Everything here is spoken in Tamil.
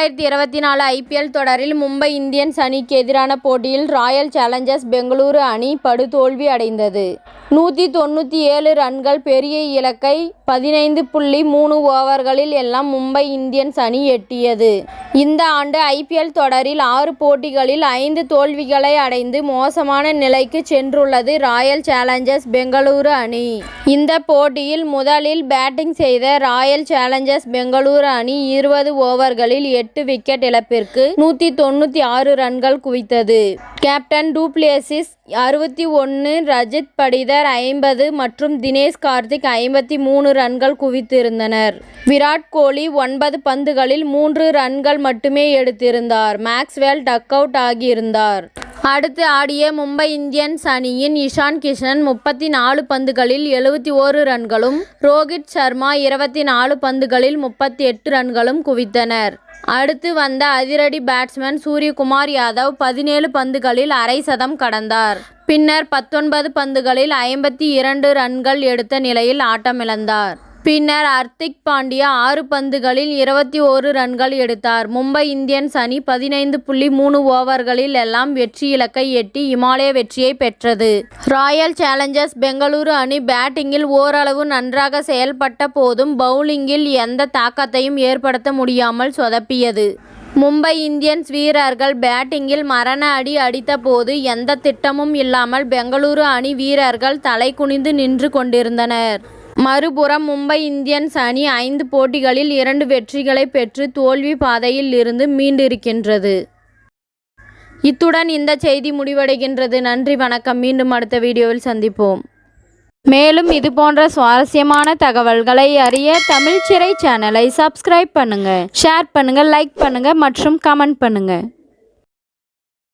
2024 IPL தொடரில் மும்பை இந்தியன்ஸ் அணிக்கு எதிரான போட்டியில் ராயல் சேலஞ்சர்ஸ் பெங்களூரு அணி படுதோல்வி அடைந்தது. 197 ரன்கள் பெரிய இலக்கை 15.3 ஓவர்களில் எல்லாம் மும்பை இந்தியன்ஸ் அணி எட்டியது. இந்த ஆண்டு IPL தொடரில் 6 போட்டிகளில் 5 தோல்விகளை அடைந்து மோசமான நிலைக்கு சென்றுள்ளது ராயல் சேலஞ்சர்ஸ் பெங்களூரு அணி. இந்த போட்டியில் முதலில் பேட்டிங் செய்த ராயல் சேலஞ்சர்ஸ் பெங்களூரு அணி 20 ஓவர்களில் 8 விக்கெட் இழப்பிற்கு 196 ரன்கள் குவித்தது. Captain du Plessis 61, Rajat Patidar 50 மற்றும் தினேஷ் கார்த்திக் 53 ரன்கள் குவித்திருந்தனர். விராட் கோலி 9 பந்துகளில் 3 ரன்கள் மட்டுமே எடுத்திருந்தார். Maxwell duck out ஆகியிருந்தார். அடுத்து ஆடிய மும்பை இந்தியன்ஸ் அணியின் இஷான் கிஷன் 34 பந்துகளில் 71 ரன்களும், ரோஹித் சர்மா 24 பந்துகளில் 38 ரன்களும் குவித்தனர். அடுத்து வந்த அதிரடி பேட்ஸ்மேன் சூரியகுமார் யாதவ் 17 பந்துகளில் அரை சதம் கடந்தார். பின்னர் 19 பந்துகளில் 52 ரன்கள் எடுத்த நிலையில் ஆட்டமிழந்தார். பின்னர் ஹர்திக் பாண்டியா 6 பந்துகளில் 21 ரன்கள் எடுத்தார். மும்பை இந்தியன்ஸ் அணி 15.3 ஓவர்களில் எல்லாம் வெற்றி இலக்கை எட்டி இமாலய வெற்றியை பெற்றது. ராயல் சேலஞ்சர்ஸ் பெங்களூரு அணி பேட்டிங்கில் ஓரளவு நன்றாக செயல்பட்ட போதும் பவுலிங்கில் எந்த தாக்கத்தையும் ஏற்படுத்த முடியாமல் சொதப்பியது. மும்பை இந்தியன்ஸ் வீரர்கள் பேட்டிங்கில் மரண அடி அடித்த போது எந்த திட்டமும் இல்லாமல் பெங்களூரு அணி வீரர்கள் தலை குனிந்து நின்று கொண்டிருந்தனர். மறுபுறம் மும்பை இந்தியன்ஸ் அணி 5 போட்டிகளில் 2 வெற்றிகளை பெற்று தோல்வி பாதையில் இருந்து மீண்டிருக்கின்றது. இத்துடன் இந்த செய்தி முடிவடைகின்றது. நன்றி, வணக்கம். மீண்டும் அடுத்த வீடியோவில் சந்திப்போம். மேலும் இது போன்ற சுவாரஸ்யமான தகவல்களை அறிய தமிழ் சிறை சேனலை சப்ஸ்கிரைப் பண்ணுங்க, ஷேர் பண்ணுங்க, லைக் பண்ணுங்க மற்றும் கமெண்ட் பண்ணுங்க.